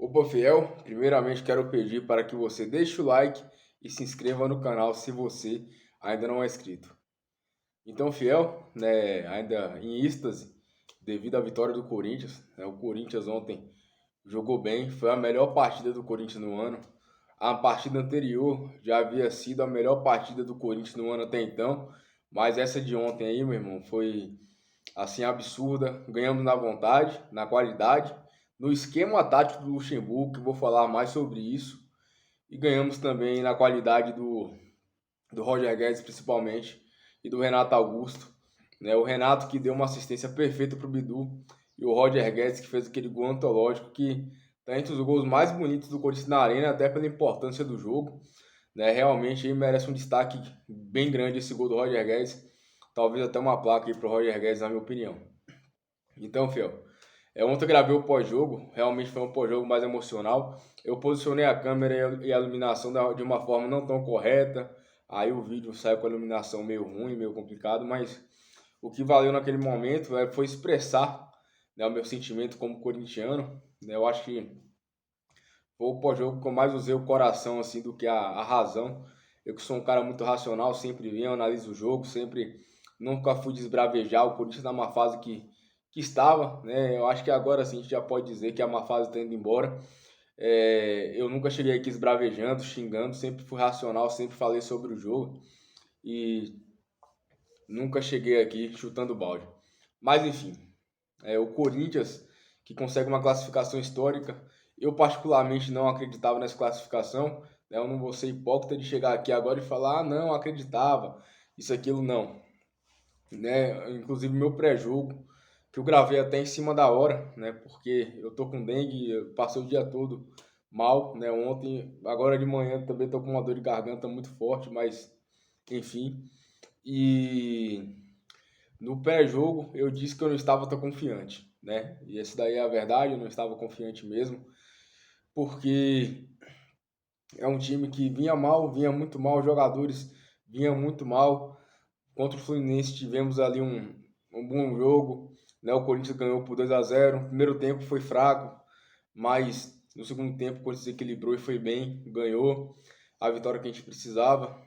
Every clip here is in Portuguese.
Opa, fiel, primeiramente quero pedir para que você deixe o like e se inscreva no canal se você ainda não é inscrito. Então, fiel, né, ainda em êxtase devido à vitória do Corinthians, né, o Corinthians ontem jogou bem, foi a melhor partida do Corinthians no ano. A partida anterior já havia sido a melhor partida do Corinthians no ano até então, mas essa de ontem aí, meu irmão, foi assim absurda. Ganhamos na vontade, na qualidade, no esquema tático do Luxemburgo, que eu vou falar mais sobre isso, e ganhamos também na qualidade do Roger Guedes, principalmente, e do Renato Augusto, né? O Renato que deu uma assistência perfeita para o Bidu, e o Roger Guedes que fez aquele gol antológico que está entre os gols mais bonitos do Corinthians na arena, até pela importância do jogo, né? Realmente aí merece um destaque bem grande esse gol do Roger Guedes, talvez até uma placa aí para o Roger Guedes, na minha opinião. Então, fiel, ontem eu gravei o pós-jogo, realmente foi um pós-jogo mais emocional. Eu posicionei a câmera e a iluminação de uma forma não tão correta, aí o vídeo saiu com a iluminação meio ruim, meio complicado, mas o que valeu naquele momento foi expressar, né, o meu sentimento como corintiano, né. Eu acho que foi o pós-jogo que eu mais usei o coração assim do que a razão. Eu que sou um cara muito racional, sempre venho, analiso o jogo, sempre nunca fui desbravejar. O Corinthians na má fase que estava, né? Eu acho que agora sim a gente já pode dizer que a má fase está indo embora. Eu nunca cheguei aqui esbravejando, xingando, sempre fui racional, sempre falei sobre o jogo e nunca cheguei aqui chutando balde. Mas enfim, o Corinthians que consegue uma classificação histórica. Eu particularmente não acreditava nessa classificação, né? Eu não vou ser hipócrita de chegar aqui agora e falar, ah, não, acreditava, isso, aquilo, não, né? Inclusive meu pré-jogo, que eu gravei até em cima da hora, né? Porque eu tô com dengue, eu passei o dia todo mal, né? Ontem, agora de manhã também tô com uma dor de garganta muito forte, mas enfim. E no pré-jogo eu disse que eu não estava tão confiante, né? E essa daí é a verdade, eu não estava confiante mesmo, porque é um time que vinha mal, vinha muito mal, os jogadores vinham muito mal. Contra o Fluminense tivemos ali um bom jogo, né? O Corinthians ganhou por 2-0. O primeiro tempo foi fraco, mas no segundo tempo o Corinthians equilibrou e foi bem, ganhou a vitória que a gente precisava,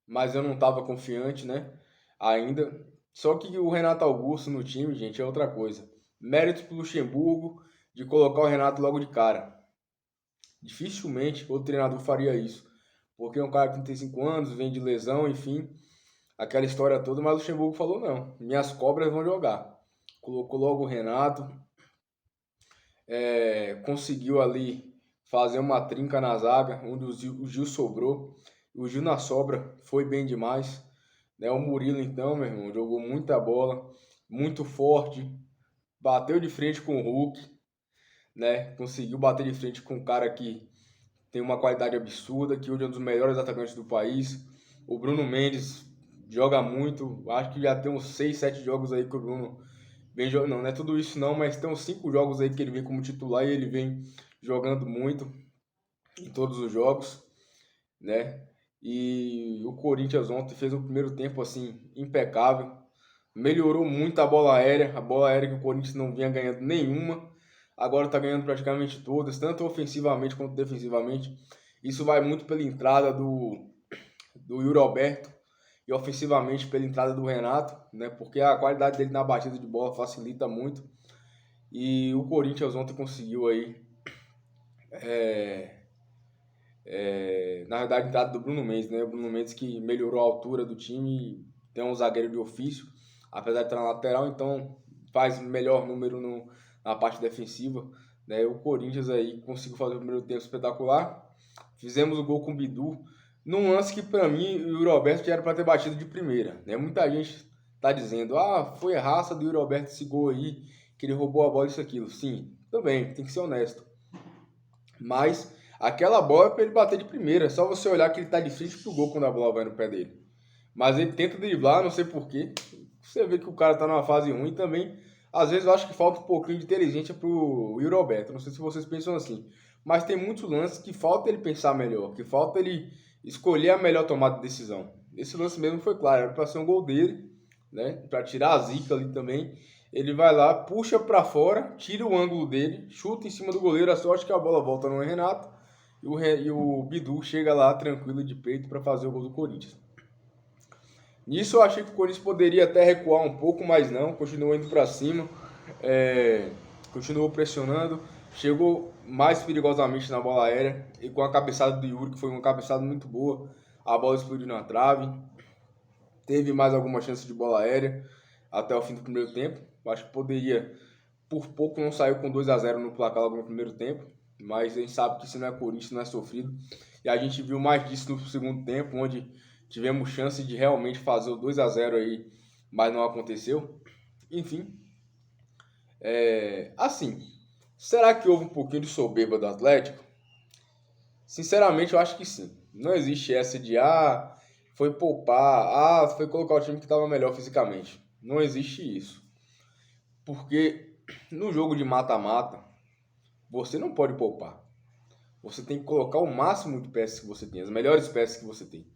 mas eu não estava confiante, né? Ainda. Só que o Renato Augusto no time, gente, é outra coisa. Mérito pro Luxemburgo de colocar o Renato logo de cara. Dificilmente outro treinador faria isso, porque é um cara de 35 anos, vem de lesão, enfim, aquela história toda, mas o Luxemburgo falou não, minhas cobras vão jogar. Colocou logo o Renato, conseguiu ali fazer uma trinca na zaga, onde o Gil sobrou. O Gil na sobra foi bem demais. Né? O Murilo, então, meu irmão, jogou muita bola, muito forte, bateu de frente com o Hulk, né? Conseguiu bater de frente com um cara que tem uma qualidade absurda, que hoje é um dos melhores atacantes do país. O Bruno Mendes joga muito, acho que já tem uns 6, 7 jogos aí que o Bruno vem jogando. Não, não é tudo isso não, mas tem uns 5 jogos aí que ele vem como titular e ele vem jogando muito em todos os jogos, né? E o Corinthians ontem fez o primeiro tempo assim impecável, melhorou muito a bola aérea que o Corinthians não vinha ganhando nenhuma, agora está ganhando praticamente todas, tanto ofensivamente quanto defensivamente. Isso vai muito pela entrada do Yuri Alberto e ofensivamente pela entrada do Renato, né? Porque a qualidade dele na batida de bola facilita muito. E o Corinthians ontem conseguiu aí, na verdade, a entrada do Bruno Mendes, né? O Bruno Mendes que melhorou a altura do time, tem um zagueiro de ofício, apesar de estar na lateral, então faz melhor número na parte defensiva, né? O Corinthians aí conseguiu fazer o primeiro tempo espetacular. Fizemos o gol com o Bidu, num lance que para mim o Yuri Alberto já era para ter batido de primeira, né? Muita gente tá dizendo, ah, foi raça do Yuri Alberto esse gol aí, que ele roubou a bola, isso, aquilo. Sim, também, tem que ser honesto. Mas aquela bola é para ele bater de primeira. É só você olhar que ele tá de frente pro gol quando a bola vai no pé dele. Mas ele tenta driblar, não sei porquê. Você vê que o cara tá numa fase ruim também. Às vezes eu acho que falta um pouquinho de inteligência pro Yuri Alberto. Não sei se vocês pensam assim. Mas tem muitos lances que falta ele pensar melhor. Que falta ele escolher a melhor tomada de decisão. Esse lance mesmo foi claro. Era pra ser um gol dele, né? Pra tirar a zica ali também. Ele vai lá, puxa pra fora, tira o ângulo dele, chuta em cima do goleiro, a sorte que a bola volta no Renato e o Bidu chega lá tranquilo de peito para fazer o gol do Corinthians. Nisso eu achei que o Corinthians poderia até recuar um pouco, mas não, continuou indo para cima, continuou pressionando, chegou mais perigosamente na bola aérea e com a cabeçada do Yuri, que foi uma cabeçada muito boa, a bola explodiu na trave, teve mais alguma chance de bola aérea até o fim do primeiro tempo. Acho que poderia, por pouco não saiu com 2-0 no placar logo no primeiro tempo, mas a gente sabe que se não é Corinthians, não é sofrido. E a gente viu mais disso no segundo tempo, onde tivemos chance de realmente fazer o 2-0 aí, mas não aconteceu. Enfim, assim, será que houve um pouquinho de soberba do Atlético? Sinceramente, eu acho que sim. Não existe essa de, foi poupar, foi colocar o time que estava melhor fisicamente. Não existe isso. Porque no jogo de mata-mata, você não pode poupar. Você tem que colocar o máximo de peças que você tem, as melhores peças que você tem.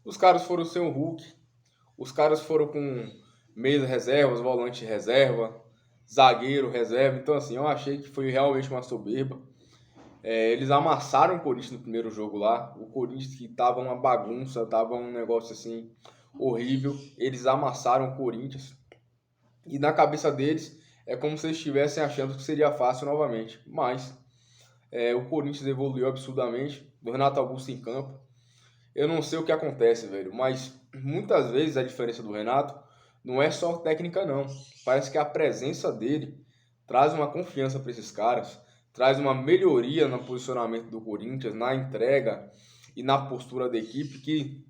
Os caras foram sem o Hulk, os caras foram com meias reservas, volante reserva, zagueiro reserva. Então, assim, eu achei que foi realmente uma soberba. Eles amassaram o Corinthians no primeiro jogo lá. O Corinthians que tava uma bagunça, tava um negócio assim horrível. Eles amassaram o Corinthians. E na cabeça deles é como se eles estivessem achando que seria fácil novamente. Mas o Corinthians evoluiu absurdamente. O Renato Augusto em campo. Eu não sei o que acontece, velho, mas muitas vezes a diferença do Renato não é só técnica, não. Parece que a presença dele traz uma confiança para esses caras, traz uma melhoria no posicionamento do Corinthians, na entrega e na postura da equipe, que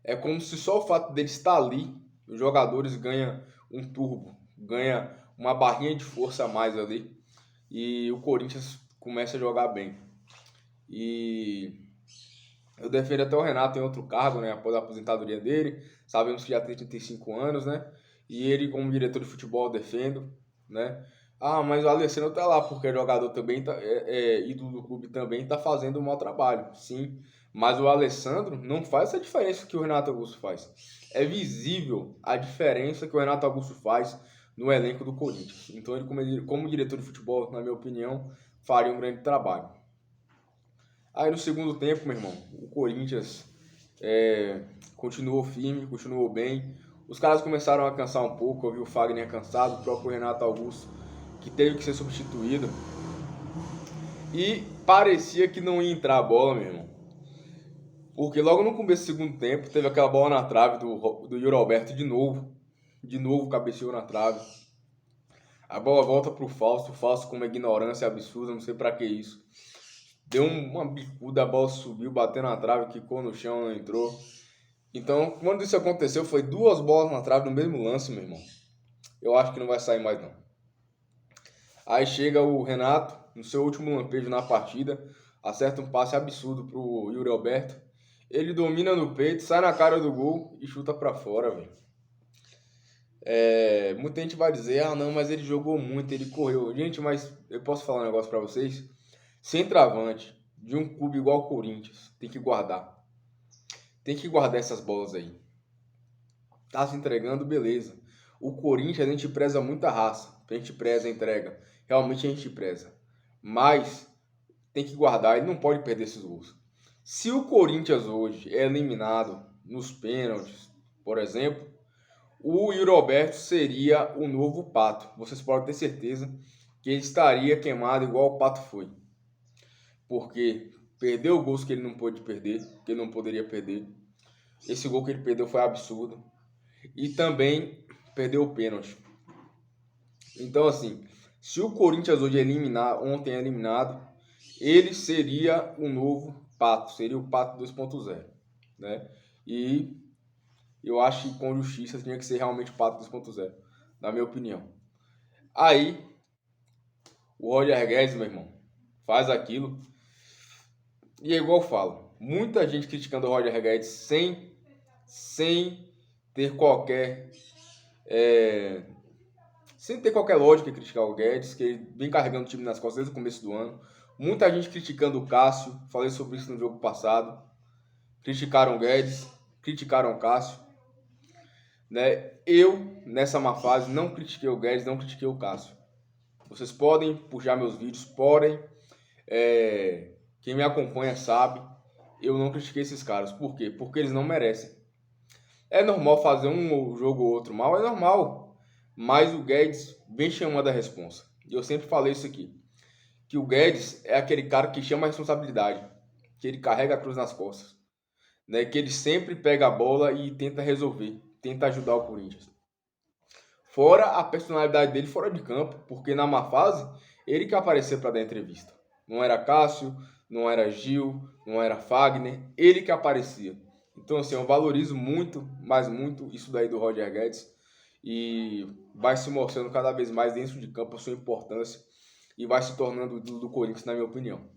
é como se só o fato dele estar ali, os jogadores ganham um turbo, ganha uma barrinha de força a mais ali, e o Corinthians começa a jogar bem. E eu defendo até o Renato em outro cargo, né? Após a aposentadoria dele. Sabemos que já tem 35 anos, né? E ele, como diretor de futebol, eu defendo, né? Mas o Alessandro tá lá, porque é jogador também, ídolo do clube também, tá fazendo um mau trabalho. Sim, mas o Alessandro não faz essa diferença que o Renato Augusto faz. É visível a diferença que o Renato Augusto faz no elenco do Corinthians. Então ele, como diretor de futebol, na minha opinião, faria um grande trabalho. Aí no segundo tempo, meu irmão, o Corinthians continuou firme, continuou bem. Os caras começaram a cansar um pouco, eu vi o Fagner cansado, o próprio Renato Augusto, que teve que ser substituído. E parecia que não ia entrar a bola, meu irmão. Porque logo no começo do segundo tempo, teve aquela bola na trave do Yuri Alberto de novo. De novo cabeceou na trave. A bola volta pro Fausto, o Fausto com uma ignorância absurda, não sei pra que isso. Deu uma bicuda, a bola subiu, bateu na trave, quicou no chão, não entrou. Então, quando isso aconteceu, foi 2 bolas na trave no mesmo lance, meu irmão. Eu acho que não vai sair mais, não. Aí chega o Renato, no seu último lampejo na partida, acerta um passe absurdo pro Yuri Alberto. Ele domina no peito, sai na cara do gol e chuta pra fora, velho. Muita gente vai dizer, não, mas ele jogou muito, ele correu. Gente, mas eu posso falar um negócio pra vocês? Centroavante de um clube igual o Corinthians, tem que guardar. Tem que guardar essas bolas aí. Tá se entregando, beleza. O Corinthians a gente preza muita raça, a gente preza a entrega. Realmente a gente preza. Mas tem que guardar, ele não pode perder esses gols. Se o Corinthians hoje é eliminado nos pênaltis, por exemplo, o Yuri Alberto seria o novo Pato. Vocês podem ter certeza que ele estaria queimado igual o Pato foi. Porque perdeu gols que ele não pôde perder, que ele não poderia perder. Esse gol que ele perdeu foi absurdo. E também perdeu o pênalti. Então, assim, se o Corinthians hoje ontem é eliminado, ele seria o novo Pato, seria o Pato 2.0, né? E eu acho que com justiça tinha que ser realmente o Pato 2.0, na minha opinião. Aí, o Roger Guedes, meu irmão, faz aquilo. E é igual eu falo, muita gente criticando o Roger Guedes sem ter qualquer sem ter qualquer lógica em criticar o Guedes, que ele vem carregando o time nas costas desde o começo do ano. Muita gente criticando o Cássio, falei sobre isso no jogo passado. Criticaram o Guedes, criticaram o Cássio. né? Eu, nessa má fase, não critiquei o Guedes, não critiquei o Cássio. Vocês podem puxar meus vídeos, podem. Quem me acompanha sabe, eu não critiquei esses caras. Por quê? Porque eles não merecem. É normal fazer um jogo ou outro mal, é normal. Mas o Guedes vem chamando a responsa. E eu sempre falei isso aqui. Que o Guedes é aquele cara que chama a responsabilidade. Que ele carrega a cruz nas costas. Né? Que ele sempre pega a bola e tenta resolver. Tenta ajudar o Corinthians. Fora a personalidade dele fora de campo. Porque na má fase, ele que aparecia para dar entrevista. Não era Cássio, não era Gil, não era Fagner. Ele que aparecia. Então, assim, eu valorizo muito, mas muito isso daí do Roger Guedes. E vai se mostrando cada vez mais dentro de campo a sua importância. E vai se tornando do Corinthians, na minha opinião.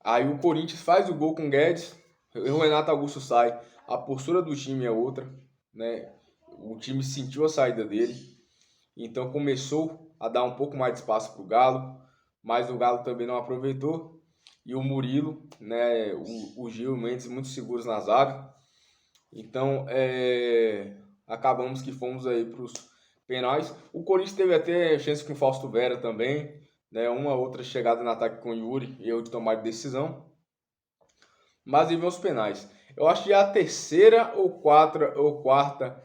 Aí o Corinthians faz o gol com o Guedes. O Renato Augusto sai. A postura do time é outra. Né? O time sentiu a saída dele. Então começou a dar um pouco mais de espaço para o Galo. Mas o Galo também não aproveitou. E o Murilo, né, o Gil e o Mendes muito seguros na zaga. Então, acabamos que fomos aí para os penais. O Corinthians teve até chance com o Fausto Vera também, né, uma outra chegada no ataque com o Yuri, erro de tomar de decisão. Mas e os penais. Eu acho que é a terceira ou quarta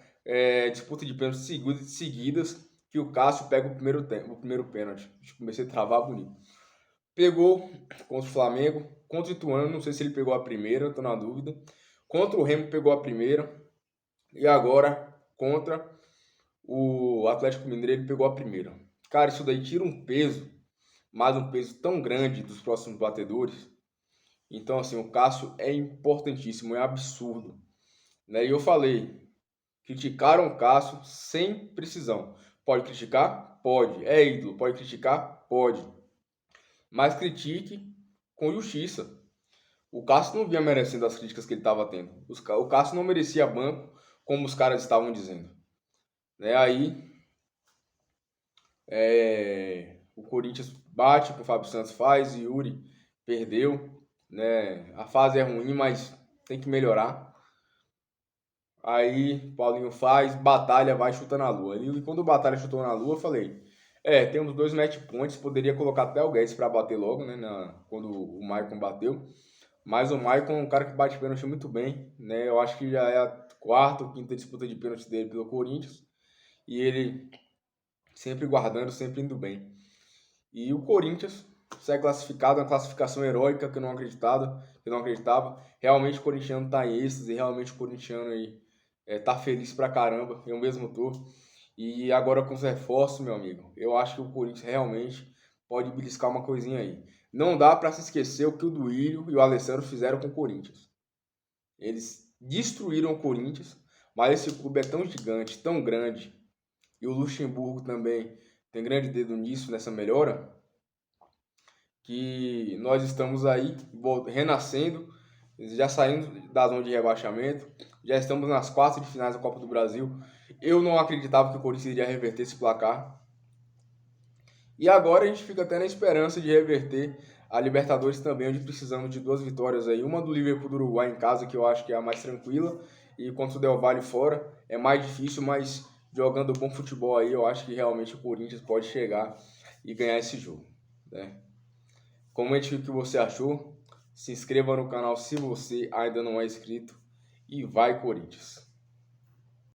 disputa de pênaltis seguidas que o Cássio pega o primeiro pênalti. Comecei a travar bonito. Pegou contra o Flamengo, contra o Ituano, não sei se ele pegou a primeira, tô na dúvida. Contra o Remo pegou a primeira. E agora, contra o Atlético Mineiro, ele pegou a primeira. Cara, isso daí tira um peso, mas um peso tão grande dos próximos batedores. Então, assim, o Cássio é importantíssimo, é absurdo. Né? E eu falei, criticaram o Cássio sem precisão. Pode criticar? Pode. É ídolo. Pode criticar? Pode. Mas critique com justiça. O Cássio não vinha merecendo as críticas que ele estava tendo. O Cássio não merecia banco, como os caras estavam dizendo. Né? Aí o Corinthians bate, o Fábio Santos faz, e Yuri perdeu. Né? A fase é ruim, mas tem que melhorar. Aí Paulinho faz, batalha, vai, chuta na lua. E quando o batalha chutou na lua, eu falei: temos 2 match points, poderia colocar até o Guedes para bater logo, né? Quando o Maicon bateu. Mas o Maicon é um cara que bate pênalti muito bem, né? Eu acho que já é a quarta ou quinta disputa de pênalti dele pelo Corinthians. E ele sempre guardando, sempre indo bem. E o Corinthians sai classificado, uma classificação heróica que eu não acreditava. Realmente o corintiano tá em êxtase, realmente o corintiano aí tá feliz pra caramba, eu mesmo tô. E agora com os reforços, meu amigo, eu acho que o Corinthians realmente pode beliscar uma coisinha aí. Não dá para se esquecer o que o Duílio e o Alessandro fizeram com o Corinthians. Eles destruíram o Corinthians, mas esse clube é tão gigante, tão grande, e o Luxemburgo também tem grande dedo nisso, nessa melhora, que nós estamos aí renascendo, já saindo da zona de rebaixamento, já estamos nas quartas de finais da Copa do Brasil. Eu não acreditava que o Corinthians iria reverter esse placar. E agora a gente fica até na esperança de reverter a Libertadores também, onde precisamos de 2 vitórias aí. Uma do Liverpool do Uruguai em casa, que eu acho que é a mais tranquila, e contra o Del Valle fora é mais difícil, mas jogando bom futebol aí, eu acho que realmente o Corinthians pode chegar e ganhar esse jogo, né? Comente o que você achou, se inscreva no canal se você ainda não é inscrito e vai Corinthians!